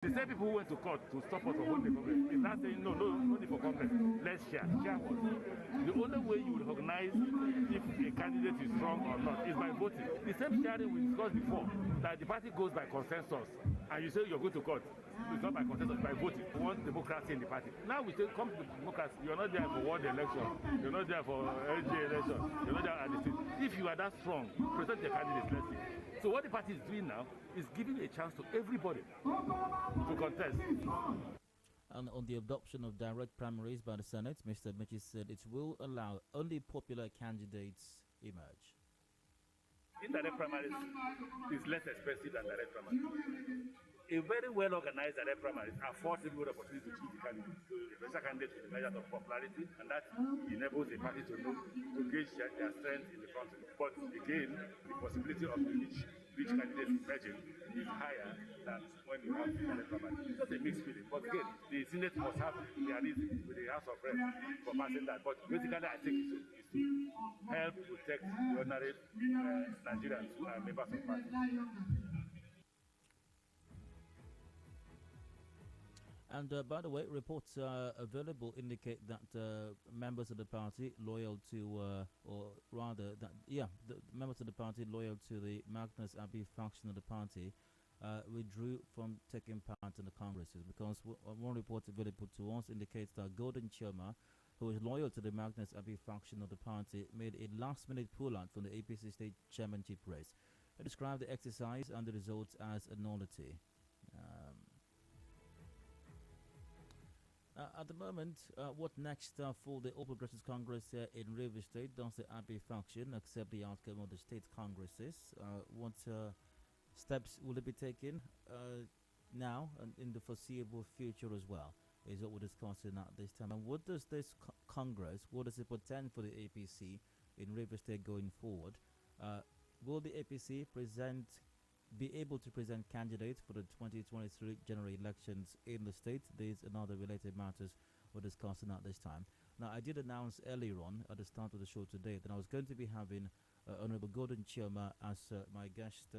The same people who went to court to stop us from holding the Congress is now saying, no need for Congress. Let's share. Share what? The only way you will recognize if a candidate is strong or not is by voting. The same sharing we discussed before, that the party goes by consensus, and you say you're going to court. It's not by consensus, by voting. We want democracy in the party. Now we say, come to democracy. You're not there for ward election. You're not there for LG election. You're not there at the state. If you are that strong, present your candidates, let's see. So what the party is doing now is giving a chance to everybody to contest. And on the adoption of direct primaries by the Senate, Mr. Mechi said it will allow only popular candidates emerge. Indirect primaries is less expensive than direct primaries. A very well organized direct primaries affords people the opportunity to choose the candidate. The presidential candidate with a measure of popularity, and that enables a party to know to gauge their strength in the country. But again, the possibility of which candidate emerging is higher than when you have direct primaries. It's just a mixed feeling. But again, the Senate must have their reason with the House of Reps for passing that. But basically, I think it's to help protect the ordinary Nigerians who are members of party. And by the way, reports available indicate that members of the party loyal to, or rather, that the members of the party loyal to the Magnus Abbey faction of the party withdrew from taking part in the congresses, because one report available to us indicates that Golden Choma, who is loyal to the Magnus Abbey faction of the party, made a last-minute pull-out from the APC state chairmanship race. He described the exercise and the results as a nullity. At the moment, what next for the All Progressives Congress in Rivers State? Does the Abbey faction accept the outcome of the state congresses? What steps will it be taken now and in the foreseeable future as well? Is what we're discussing at this time. And what does this Congress, what does it portend for the APC in Rivers State going forward? Will the APC be able to present candidates for the 2023 general elections in the state? These and other related matters we're discussing at this time. Now, I did announce earlier on at the start of the show today that I was going to be having Honorable Golden Choma as my guest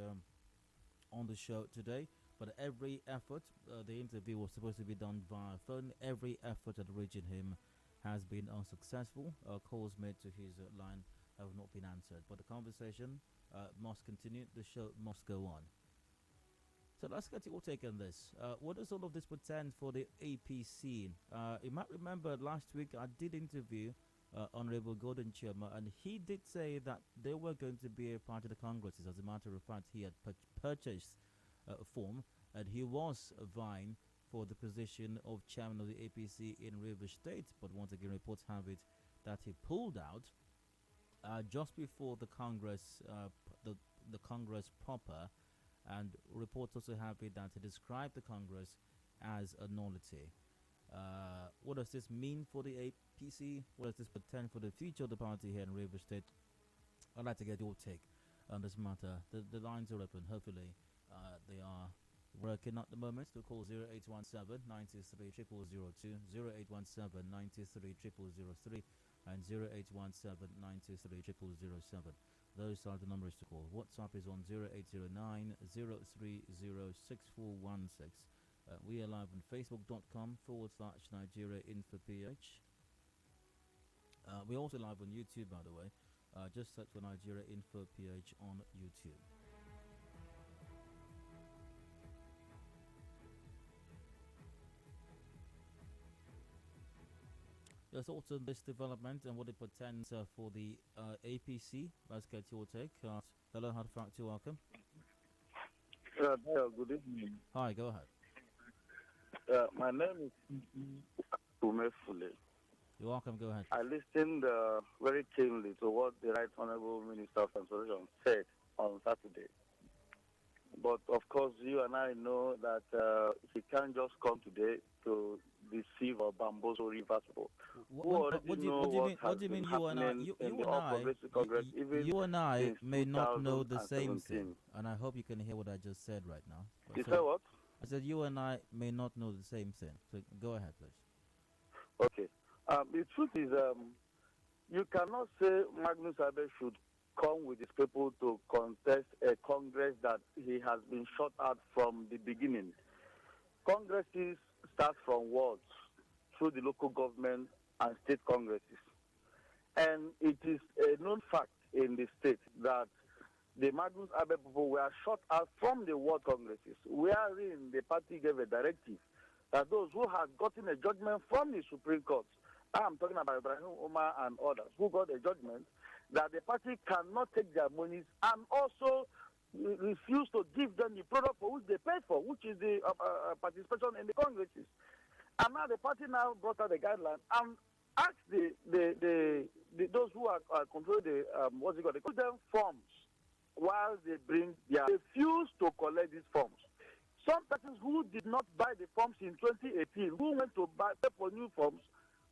on the show today. But every effort, the interview was supposed to be done via phone. Every effort at reaching him has been unsuccessful. Calls made to his line have not been answered. But the conversation must continue. The show must go on. So let's get your take on this. What does all of this portend for the APC? You might remember last week I did interview Honorable Golden Choma, and he did say that they were going to be a part of the congresses. As a matter of fact, he had purchased a form, and he was vying for the position of chairman of the APC in Rivers State. But once again, reports have it that he pulled out just before the Congress, the Congress proper, and reports also have it that he described the Congress as a nullity. What does this mean for the APC? What does this portend for the future of the party here in Rivers State? I'd like to get your take on this matter. The lines are open. Hopefully, they are working at the moment. To call 0817 93 0002, 0817 93 0003, and 0817 93 0007. Those are the numbers to call. WhatsApp is on 0809 030 6416. We are live on facebook.com/Nigeria Info PH. We're also live on YouTube, by the way. Just search for Nigeria Info PH on YouTube. There's also this development and what it portends for the APC. Let's get your take. Hello, Hadfactor, welcome. Good evening. Hi, go ahead. My name is Umefule. You're welcome, go ahead. I listened very keenly to what the Right Honorable Minister of Transportation said on Saturday. But of course, you and I know that he can't just come today to deceive or bamboozle Rivers people. What do you mean you and I? You and I may not know the same thing. And I hope you can hear what I just said right now. You said what? I said you and I may not know the same thing. So go ahead, please. Okay. The truth is, you cannot say Magnus Abbey should come with his people to contest a Congress that he has been shut out from the beginning. Congresses start from wards through the local government and state congresses. And it is a known fact in the state that the Magnus Abe people were shut out from the ward congresses, wherein the party gave a directive that those who had gotten a judgment from the Supreme Court, I'm talking about Ibrahim Omar and others, who got a judgment that the party cannot take their monies and also refuse to give them the product for which they paid for, which is the participation in the congresses. And now the party now brought out the guideline and asked those who are controlling the what's it called? They put them forms while they bring their refuse to collect these forms. Some persons who did not buy the forms in 2018, who went to pay for new forms,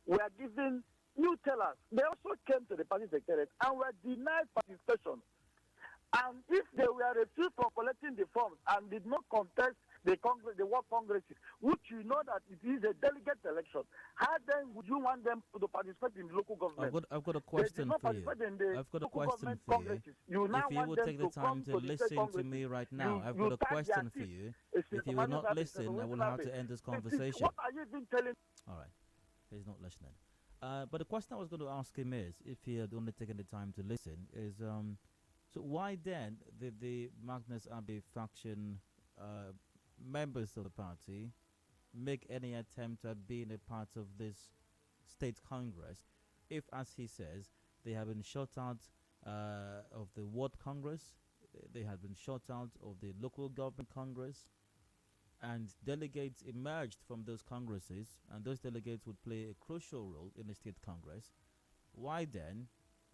were given new tellers. They also came to the party secretariat and were denied participation. And if they were refused from collecting the forms and did not contest the world congresses, which you know that it is a delegate election, how then would you want them to participate in the local government? I've got a question for you. I've got a question for you. If you would take the time to listen to me right now, I've got a question for you. If you will not listen, I will have to end this conversation. What are you even telling? All right. He's not listening. But the question I was going to ask him is, if he had only taken the time to listen, is so why then did the Magnus Abe faction members of the party make any attempt at being a part of this state congress if, as he says, they have been shut out of the ward congress, they have been shut out of the local government congress, and delegates emerged from those congresses, and those delegates would play a crucial role in the state congress? Why then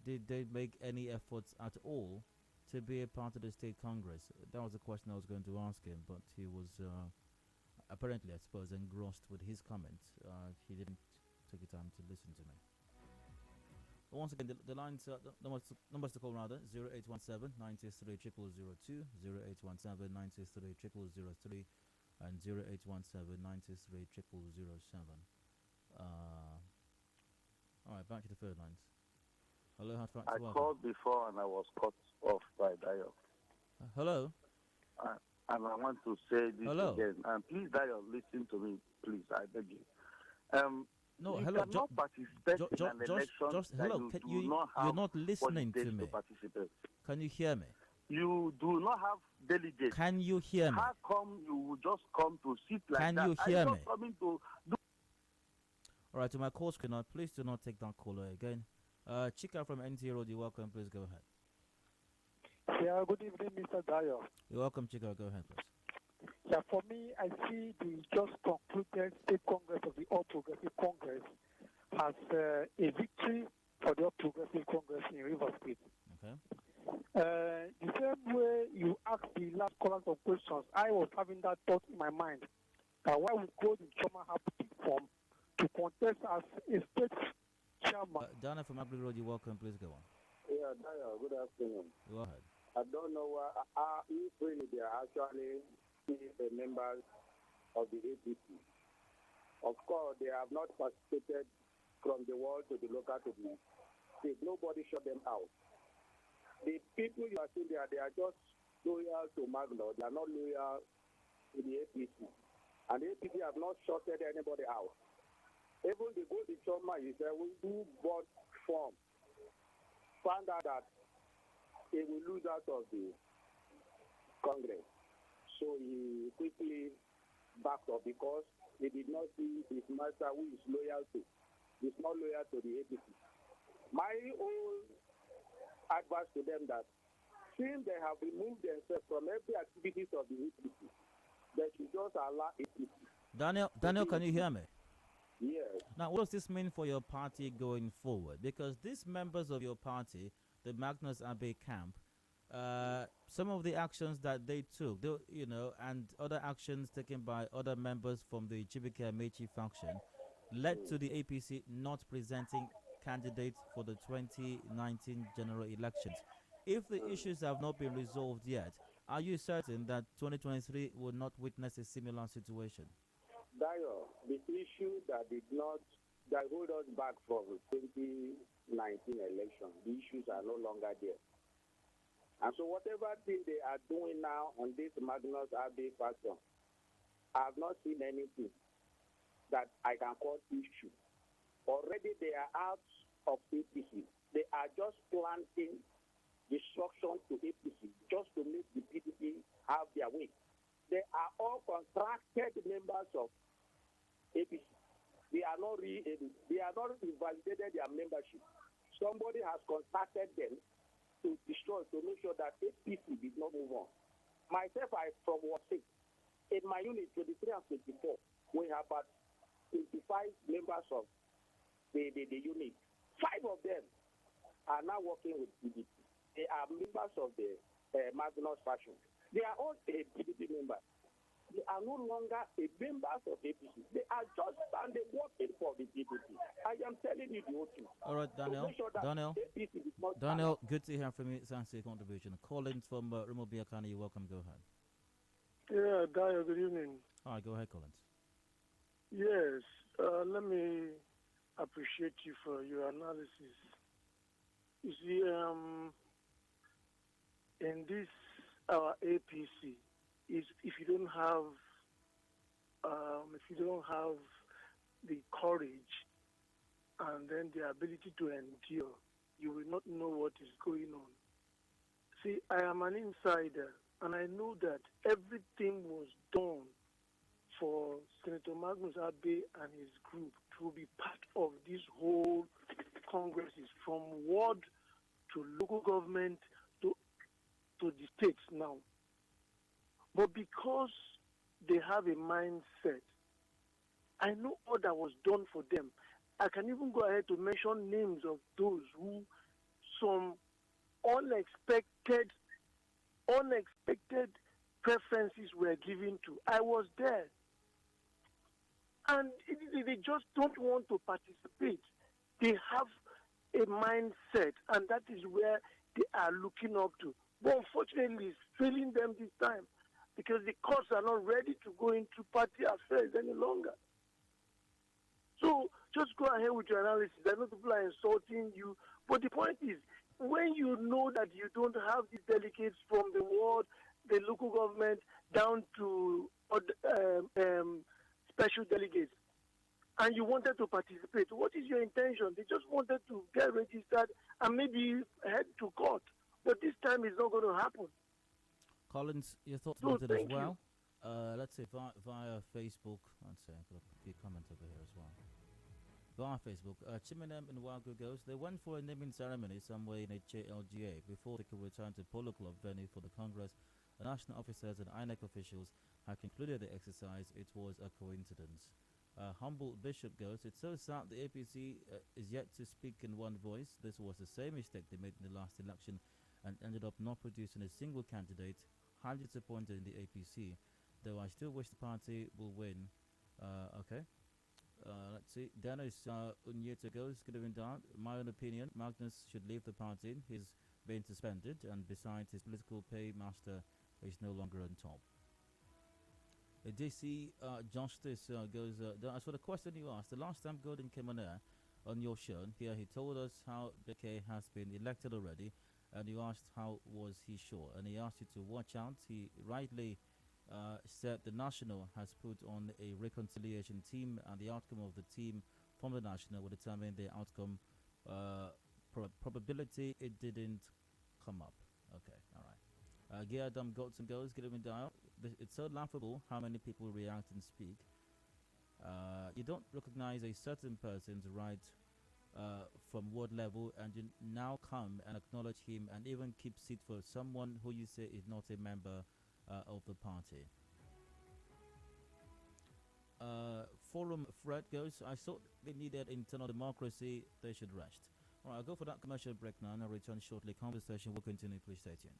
did they make any efforts at all to be a part of the state congress? That was the question I was going to ask him, but he was apparently, I suppose, engrossed with his comments. He didn't take the time to listen to me. Once again, the lines, numbers to call rather, 0817 93 0002, 0817 93 0003, and 0817 93 0007. All right, back to the third lines. Hello, I called before and I was cut off by Dio. Hello. And I want to say this again. And please, Dio, listen to me, please. I beg you. No, you hello. cannot participate in an election hello. You're not listening to me. Can you hear me? You do not have delegates. Can you hear me? How come you will just come to sit like that? Can you hear me? Coming to do. All right, to my call screener, please do not take that caller again. Chika from NT Road, you're welcome. Please go ahead. Yeah, good evening, Mr. Dayo. You're welcome, Chika. Go ahead, please. Yeah, for me, I see the just concluded State Congress of the All Progressive Congress as a victory for the All Progressive Congress in River State. Okay. The same way you asked the last caller some questions, I was having that thought in my mind that why would Golden Choma have to form to contest as a state chairman? Dana from Agri Road, you're welcome. Please go on. Yeah, Dayo, good afternoon. Go ahead. I don't know if really they are actually the members of the APC. Of course, they have not participated from the world to the local to the state. Nobody shut them out. The people you are seeing there, they are just loyal to Magnus. They are not loyal to the APC. And the APC have not shutted anybody out. Even the Golden Choma, he said, who bought form, found out that he will lose out of the Congress. So he quickly backed up because he did not see his master who is loyal to. He's not loyal to the APC. My own advice to them that since they have removed themselves from every activities of the APC, they should just allow APC. Daniel, can you hear me? Yes. Now, what does this mean for your party going forward? Because these members of your party, the Magnus Abe camp, some of the actions that they took, and other actions taken by other members from the Chibike Amechi faction, led to the APC not presenting candidates for the 2019 general elections. If the issues have not been resolved yet, are you certain that 2023 will not witness a similar situation? Dayo, the issue that hold us back from the 2019 election, the issues are no longer there. And so whatever thing they are doing now on this Magnus Abe faction, I have not seen anything that I can call issue. Already they are out of APC. They are just planting destruction to APC just to make the PDP have their way. They are all contracted members of APC. They are not they are not invalidated their membership. Somebody has contacted them to destroy, to make sure that APC did not move on. Myself, I from Ward 6. In my unit 23 and 24, we have about 25 members of the unit. 5 of them are now working with PDP. They are members of the Magnus faction. They are all PDP members. They are no longer a members of APC. They are just standing working for the PDP. I am telling you the truth. All right, Daniel. Sure Daniel, good to hear from you. Thanks for your contribution. Collins from Remo Biakani, you're welcome. Go ahead. Yeah, Dio, good evening. All right, go ahead, Collins. Yes, let me appreciate you for your analysis. You see, in this our APC, is if you don't have the courage and then the ability to endure, you will not know what is going on. See, I am an insider, and I know that everything was done for Senator Magnus Abe and his group to be part of this whole congresses, from ward to local government to the states now. But because they have a mindset, I know all that was done for them. I can even go ahead to mention names of those who some unexpected preferences were given to. I was there. And they just don't want to participate. They have a mindset, and that is where they are looking up to. But unfortunately, it's failing them this time because the courts are not ready to go into party affairs any longer. So just go ahead with your analysis. I know people are insulting you, but the point is, when you know that you don't have the delegates from the ward, the local government, down to special delegates, and you wanted to participate, what is your intention? They just wanted to get registered and maybe head to court. But this time it's not going to happen. Collins, your thoughts So, on it as thank you. well? Let's say via Facebook. Let's say I've got a few comments over here as well. Via Facebook, Chiminem and Wagu goes, they went for a naming ceremony somewhere in a JLGA before they could return to Polo Club venue for the Congress. The national officers and INEC officials had concluded the exercise. It was a coincidence. Humble Bishop goes, it's so sad the APC is yet to speak in one voice. This was the same mistake they made in the last election and ended up not producing a single candidate. Highly disappointed in the APC, though I still wish the party will win. Okay. Let's see. Dennis Unyeta goes, good evening, Dan. My own opinion, Magnus should leave the party. He's been suspended, and besides, his political paymaster is no longer on top. DC Justice goes, as for the question you asked, the last time Gordon came on air on your show, here he told us how BK has been elected already, and you asked how was he sure, and he asked you to watch out. He rightly said the National has put on a reconciliation team, and the outcome of the team from the National will determine the outcome. Probability it didn't come up. Okay, all right. Giadam Goats and Goes, get him in dial. It's so laughable how many people react and speak. You don't recognize a certain person's right from ward level, and you now come and acknowledge him and even keep seat for someone who you say is not a member of the party. Forum Fred goes, I thought they needed internal democracy, they should rest. Alright, I'll go for that commercial break now and I'll return shortly. Conversation will continue, please stay tuned.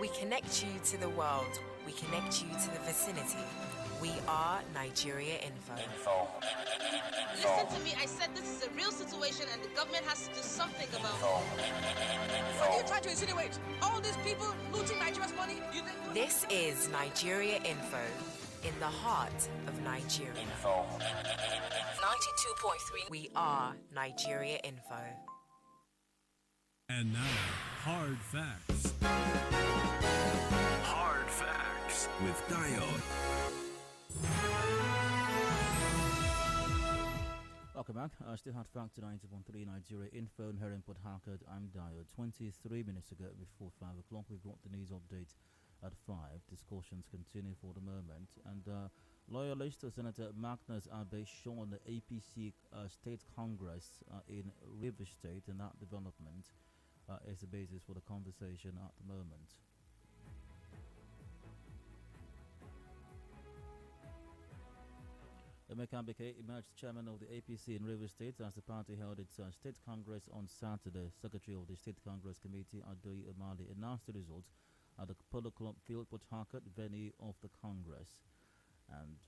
We connect you to the world. We connect you to the vicinity. We are Nigeria Info. Listen to me, I said this is a real situation and the government has to do something about it. What are you trying to insinuate? All these people looting Nigeria's money? You think This is Nigeria Info, in the heart of Nigeria. 92.3. We are Nigeria Info. And now, Hard Facts. Hard Facts with Dio. Welcome back. Still Hard Fact to 90.3 Nigeria Info and here in Port Harcourt. I'm Dio. 23 minutes ago before 5 o'clock, we brought the news update at 5. Discussions continue for the moment. And Loyalist Senator Magnus Shun, the APC State Congress in River State, and that development is the basis for the conversation at the moment. Emeka Beke emerged chairman of the APC in River State as the party held its state congress on Saturday. Secretary of the State Congress Committee, Adedayo Elusakin, announced the results at the Polo Club Field, Port Harcourt, venue of the Congress. And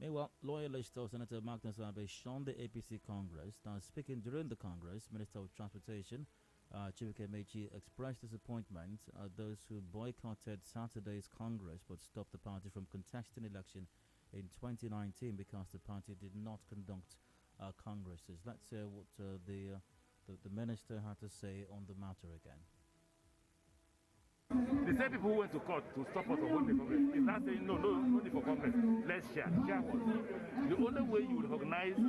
meanwhile, Loyalist Senator Magnus Shun, the APC Congress. Now, speaking during the Congress, Minister of Transportation, Chibuike Mechi, expressed disappointment at those who boycotted Saturday's Congress but stopped the party from contesting election in 2019 because the party did not conduct congresses. Let's hear what the minister had to say on the matter again. The same people who went to court to stop us from holding Congress is now saying no need for Congress. Let's share. Share what? The only way you will recognize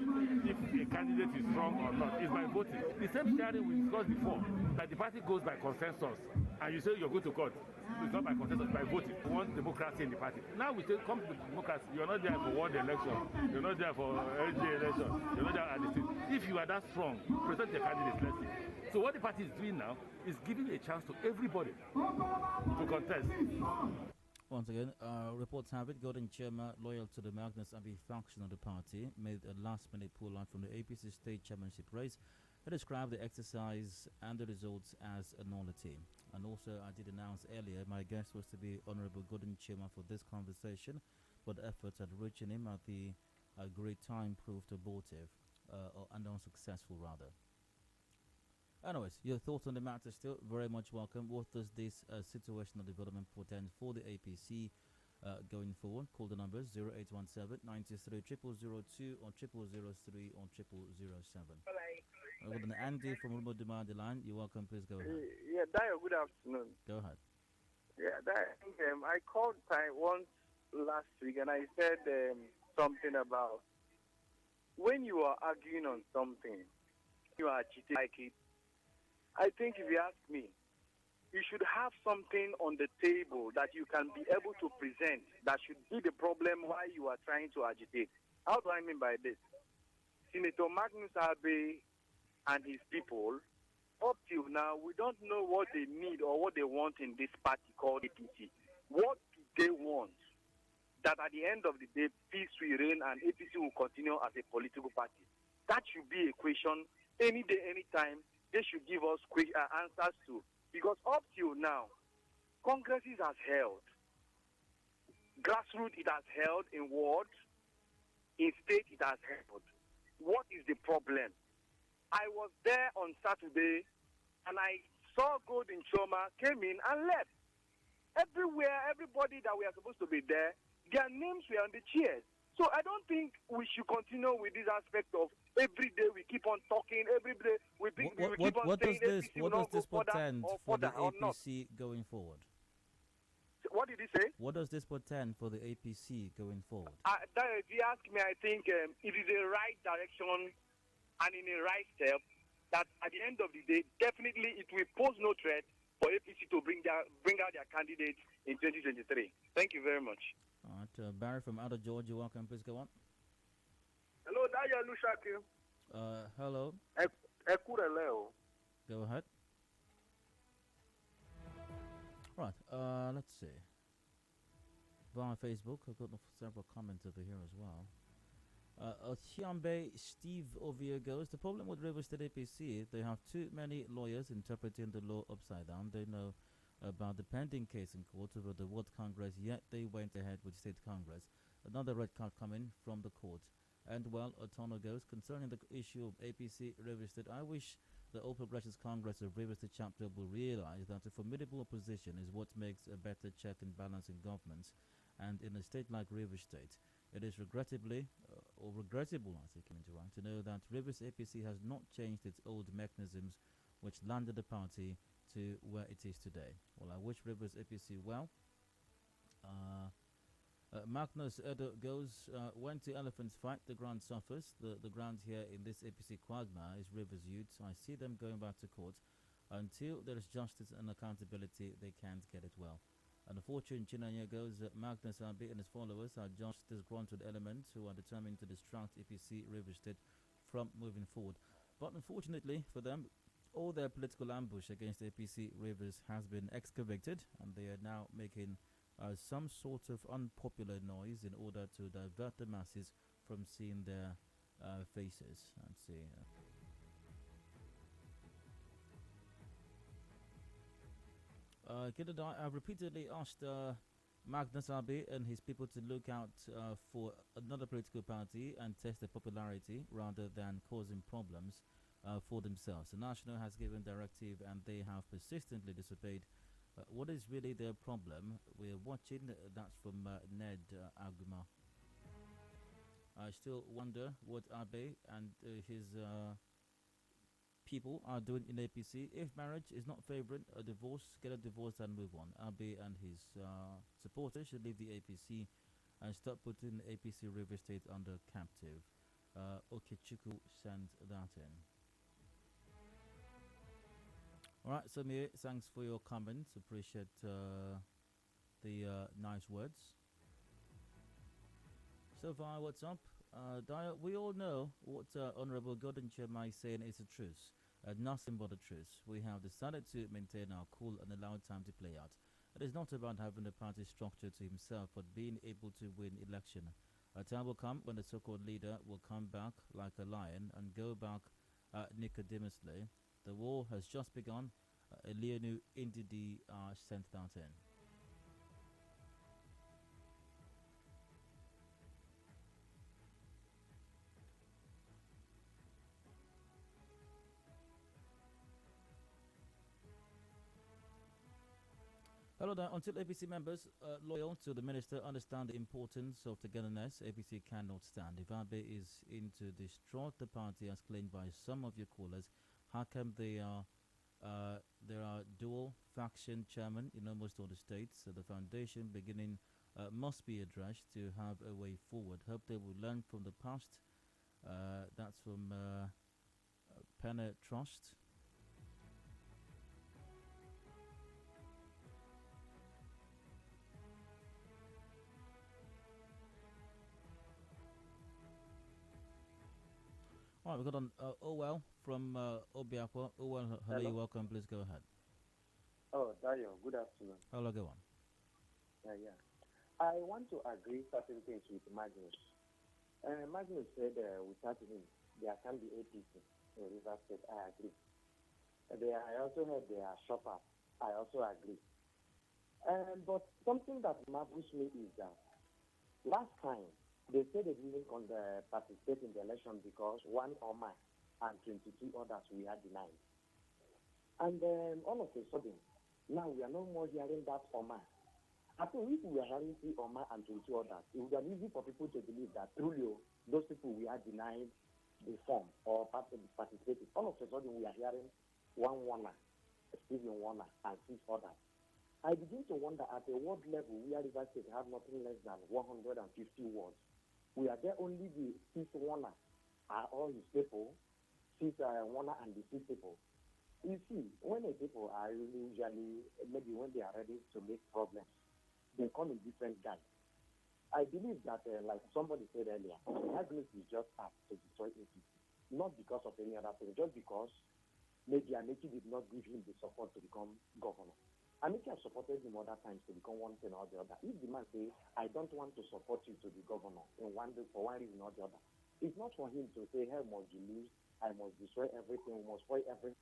if a candidate is strong or not is by voting. The same sharing we discussed before, that the party goes by consensus, and you say you're going to court. It's not by consensus, by voting. We want democracy in the party. Now we say, come to democracy. You're not there for ward election. You're not there for LG election. You're not there at the state. If you are that strong, present your candidates, let's see. So what the party is doing now is giving a chance to everybody to contest. Once again, reports have it, Golden Chairman, loyal to the Magnus faction of the party, made a last-minute pull-out from the APC state chairmanship race. He described the exercise and the results as a nullity. And also, I did announce earlier, my guest was to be Honorable Golden Chairman for this conversation, but efforts at reaching him at the agreed time proved abortive, and unsuccessful rather. Anyways, your thoughts on the matter still very much welcome. What does this situational development portend for the APC going forward? Call the numbers 0817 93 0002 or 0003 or 0007. With an Andy from Rumo Demand the line, you're welcome. Please go ahead. Yeah, Dio, good afternoon. Go ahead. Yeah, I called once last week and I said something about when you are arguing on something, you are cheating like it. I think if you ask me, you should have something on the table that you can be able to present that should be the problem why you are trying to agitate. How do I mean by this? Senator Magnus and his people, up till now, we don't know what they need or what they want in this party called APC. What do they want? That at the end of the day, peace will reign and APC will continue as a political party. That should be a question any day, any time. They should give us quick answers to. Because up till now, congresses has held. Grassroots it has held in wards. In state it has held. What is the problem? I was there on Saturday and I saw Golden Choma came in and left. Everywhere, everybody that we are supposed to be there, their names were on the chairs. So I don't think we should continue with this aspect of every day we keep on talking, every day we keep on saying what does this portend for the APC going forward? What did he say? What does this portend for the APC going forward? If you ask me, I think it is a right direction and in a right step that at the end of the day, definitely it will pose no threat for APC to bring out their candidates in 2023. Thank you very much. All right, Barry from out of Georgia, welcome. Please go on. Hello, Adedayo Elusakin. Hello. Go ahead. Right, let's see. Via Facebook, I've got several comments over here as well. Chiambe Steve Ovia goes, the problem with River State APC, they have too many lawyers interpreting the law upside down. They know about the pending case in court over the World Congress, yet they went ahead with State Congress. Another red card coming from the court. And well, Otono goes, concerning the issue of APC River State, I wish the All Progressives Congress of River State chapter will realize that a formidable opposition is what makes a better check and balance in governments. And in a state like River State, it is regrettably, or regrettable, I think, to know that Rivers APC has not changed its old mechanisms which landed the party to where it is today. Well, I wish Rivers APC well. Magnus goes, went to Elephants Fight, the ground suffers. The ground here in this APC quagmire is Rivers Youth. I see them going back to court. Until there is justice and accountability, they can't get it well. And the fortune Chinanya goes, Magnus Abbey and his followers are just disgruntled elements who are determined to distract APC River State from moving forward. But unfortunately for them, all their political ambush against APC Rivers has been excavated, and they are now making some sort of unpopular noise in order to divert the masses from seeing their faces. Let's see. I've repeatedly asked Magnus Abbey and his people to look out for another political party and test their popularity rather than causing problems for themselves. The National has given directive and they have persistently disobeyed. What is really their problem? We're watching. That's from Ned Aguma. I still wonder what Abe and his people are doing in APC. If marriage is not favorite, a divorce, get a divorce and move on. Abe and his supporters should leave the APC and stop putting APC River State under captive. Okechuku sent that in. Alright, Samir, thanks for your comments. Appreciate the nice words. So far, what's up? Dio, we all know what Honorable Gordon Chema is saying is a truth. Nothing but a truth. We have decided to maintain our cool and allow time to play out. It is not about having a party structure to himself, but being able to win election. A time will come when the so-called leader will come back like a lion and go back Nicodemously. The war has just begun. Elianu Indidi sent that in. Hello there. Until APC members loyal to the minister understand the importance of togetherness, APC cannot stand. If Abe is in to destroy the party as claimed by some of your callers, how come there are dual faction chairmen in almost all the states? So the foundation beginning must be addressed to have a way forward. Hope they will learn from the past. That's from Penner Trust. All right, we got on Owell from Obiakwa. Owell, hello, welcome. Please go ahead. Oh, Dayo, good afternoon. Hello, go on. Yeah. I want to agree certain things with Magnus. Magnus said without him, there can be APC in River State. I agree. I also heard there are shoppers. I also agree. But something that marvels me is that last time, they said they didn't participate in the election because one Oma and 22 others we had denied. And then all of a sudden, now we are no more hearing that Oma. I think if we are hearing Oma and 22 others, it would be easy for people to believe that truly those people we are denied the form or participated. All of a sudden, we are hearing one Warner, Stephen Warner, and 6 others. I begin to wonder at a world level, we are River State have nothing less than 150 wards. We are there only the 6 Warner are all his people, 6 Warner and the 6 people. You see, when the people are usually, maybe when they are ready to make problems, they come in different guys. I believe that, like somebody said earlier, Magnus is just asked to destroy APC. Not because of any other thing, just because maybe Ameki did not give him the support to become governor. Ameki has supported him other times to become one thing or the other. If the man says, I don't want to support you to be governor in one day for one reason or the other, It's not for him to say, hey, must you lose? I must destroy everything. We must spoil everything.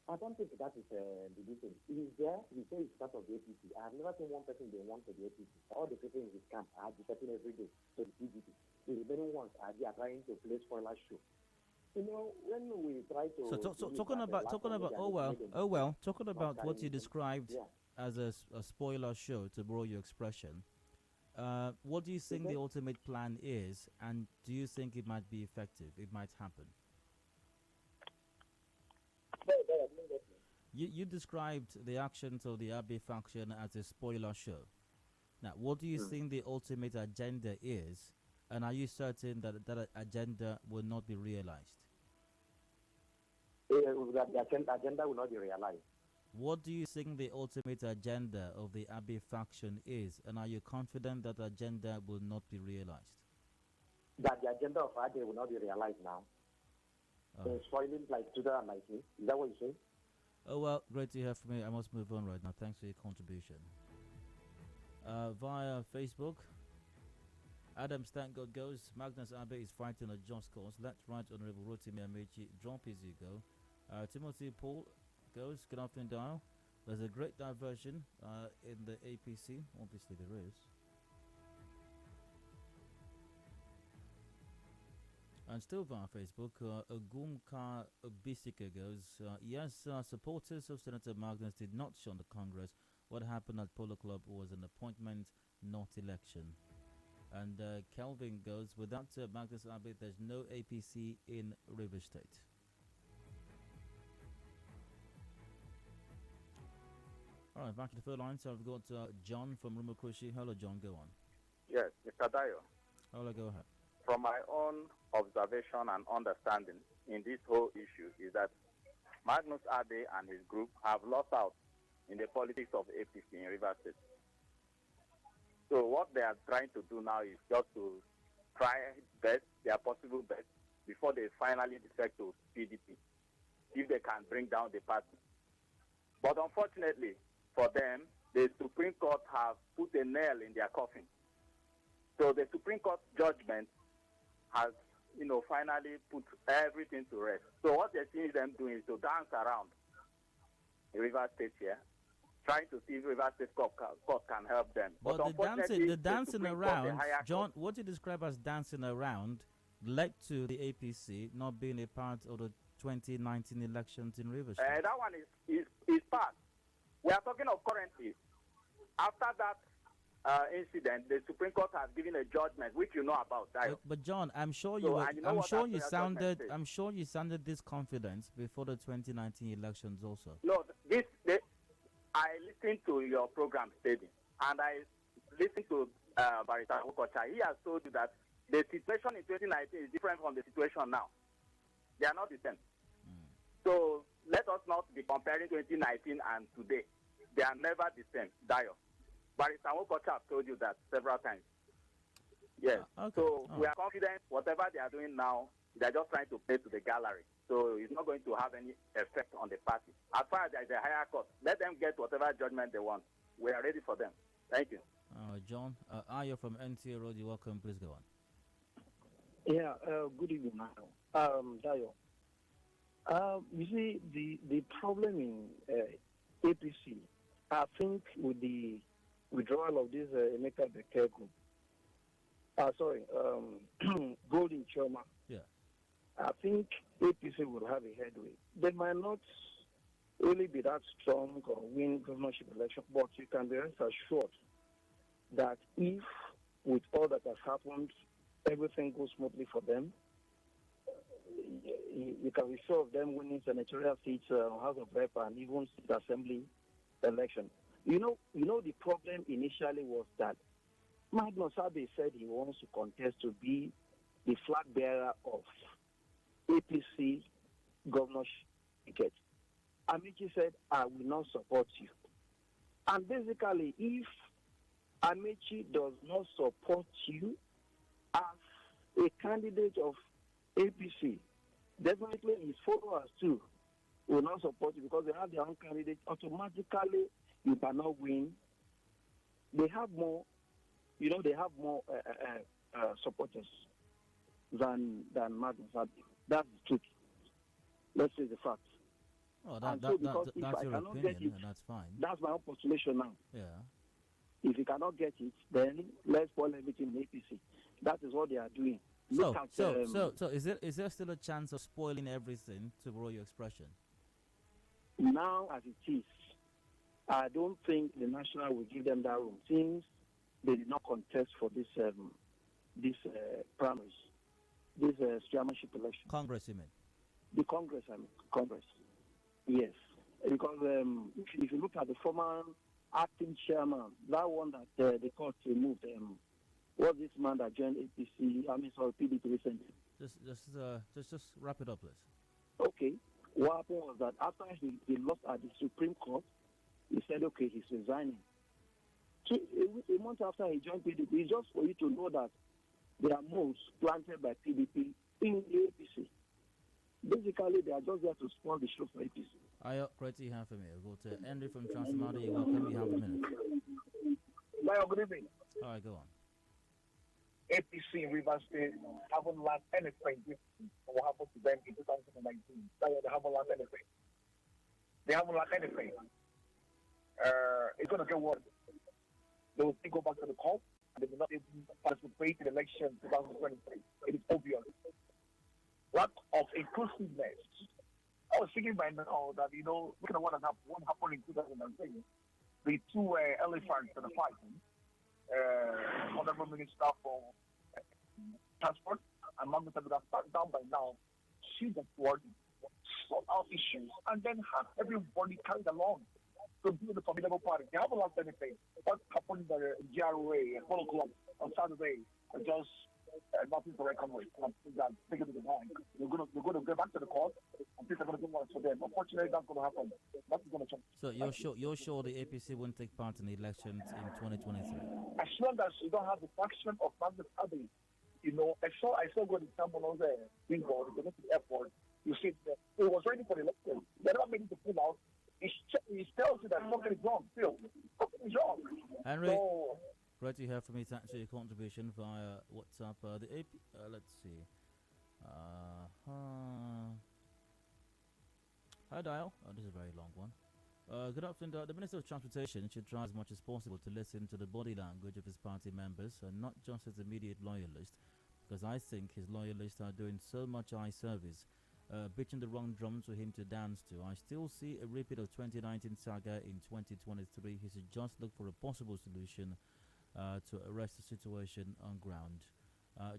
I don't think that is the reason. He's there. He says he's part of the APC. I've never seen one person they want to the APC. All the people in his camp are discussing every day to the PDP. The remaining ones are they are trying to play spoiler show. When we try to talking about talking about what you described as a spoiler show, to borrow your expression. What do you think the ultimate plan is, and do you think it might be effective? It might happen. You described the actions of the Abe faction as a spoiler show. Now, what do you think the ultimate agenda is, and are you certain that that agenda will not be realized? That the agenda will not be realized. What do you think the ultimate agenda of the Abe faction is, and are you confident that the agenda will not be realized? That the agenda of Abe will not be realized now. Spoiling like 2019. Is that what you say? Oh, well, great to hear from you. I must move on right now. Thanks for your contribution. Via Facebook, Adam Stangold goes, Magnus Abe is fighting a just cause. Left, right, Honorable Rotimi Amechi, drop as you go. Timothy Paul goes, good afternoon, Dial. There's a great diversion in the APC. Obviously, there is. And still via Facebook, Ogumka Bisika goes, yes, supporters of Senator Magnus did not shun the Congress. What happened at Polo Club was an appointment, not election. And Kelvin goes, without Magnus Abe, there's no APC in River State. All right, back to the phone line. So I've got John from Rumokroshi. Hello, John. Go on. Yes, Mr. Dayo. Hello, go ahead. From my own observation and understanding in this whole issue is that Magnus Abe and his group have lost out in the politics of APC in River State. So what they are trying to do now is just to try their possible best before they finally defect to PDP, if they can bring down the party. But unfortunately for them, the Supreme Court have put a nail in their coffin. So the Supreme Court judgment has, finally put everything to rest. So what they're seeing them doing is to dance around the River State here, trying to see if River State Court can help them. But the dancing around, John, what you describe as dancing around led to the APC not being a part of the 2019 elections in River State. That one is part. We are talking of currently. After that incident, the Supreme Court has given a judgment, which you know about. But John, I'm sure I'm sure you sounded this confident before the 2019 elections also. No, I listened to your program steady, and I listened to Barrister Okocha. He has told you that the situation in 2019 is different from the situation now. They are not the same. So let us not be comparing 2019 and today. They are never the same. Dio. Barrister Okocha told you that several times. Yes. Okay. So we are confident whatever they are doing now, they are just trying to play to the gallery. So it's not going to have any effect on the party. As far as there is a higher court, let them get whatever judgment they want. We are ready for them. Thank you. John, Ayo from NTA Road, you're welcome. Please go on. Yeah, good evening, Dayo. You see, the problem in APC, I think with the withdrawal of this Emeka Bekele group, Golden Choma, I think APC will have a headway. They might not really be that strong or win governorship election, but you can be rest assured that if, with all that has happened, everything goes smoothly for them, you can be sure of them winning senatorial seats, House of Rep, and even state assembly election. You know, the problem initially was that Magnus Abe said he wants to contest to be the flag bearer of APC governorship ticket. Amechi said, I will not support you. And basically, if Amechi does not support you as a candidate of APC, definitely his followers too will not support you because they have their own candidate. Automatically, you cannot win. They have more, supporters. than Magnus. That's the truth. Let's say the facts. Oh, And so because if that's I your cannot opinion, get it, and that's fine. that's my own postulation now. Yeah. If you cannot get it, then let's spoil everything in APC. That is what they are doing. So is there still a chance of spoiling everything, to borrow your expression? Now, as it is, I don't think the National will give them that room since they did not contest for this primaries, this chairmanship election. Congress, you mean? The Congress, Congress. Yes, because if you look at the former acting chairman, that one that the court removed, was this man that joined APC, PDP recently. Just wrap it up, please. Okay. What happened was that after he lost at the Supreme Court, he said, okay, he's resigning. So a month after he joined PDP, it's just for you to know that there are moves planted by PDP in the APC. Basically, they are just there to spoil the show for APC. Great to hear from you. Go to Henry from Transmada. You're welcome. You have a minute. Good evening. All right, go on. APC in Rivers State haven't learned anything from what happened to them in 2019. They haven't learned anything. They haven't learned anything. It's going to get worse. They will still go back to the court and they will not even participate in the election 2023. It is obvious. Lack of inclusiveness. I was thinking by now that, looking at what happened in 2019, the two elephants that are fighting, Honorable Minister for Transport and Magnus would have sat down by now, see the board, sort out issues, and then have everybody carried along to do the formidable party. They haven't lost anything. What happened in the GRA at Polo Club on Saturday, just nothing to reckon with. Take it to the bank. They're going to go back to the court, and things are going to do worse for them. Unfortunately, that's going to happen. Nothing's going to change. So you're sure the APC won't take part in the elections in 2023? As long as you don't have the faction of Magnus Abbey, I saw good example on the bingo, they go to the airport. You see, it was ready for the election. They never made it to pull out. It tells you that something is wrong. Still, something is wrong. Henry, great to hear from you. Thanks for your contribution via WhatsApp. The AP, let's see. Hi, Dial. This is a very long one. Good afternoon. The Minister of Transportation should try as much as possible to listen to the body language of his party members, and not just his immediate loyalists, because I think his loyalists are doing so much eye service, bitching the wrong drums for him to dance to. I still see a repeat of 2019 saga in 2023. He should just look for a possible solution to arrest the situation on ground.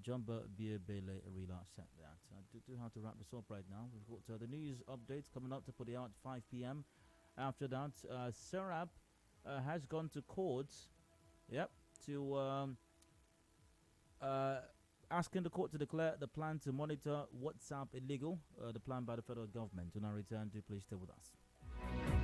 Jumba Biabele Rila said that. I do have to wrap this up right now. We've got the news updates coming up to put it out at 5 p.m. After that, Serap has gone to court, to asking the court to declare the plan to monitor WhatsApp illegal, the plan by the federal government. When I return, do please stay with us.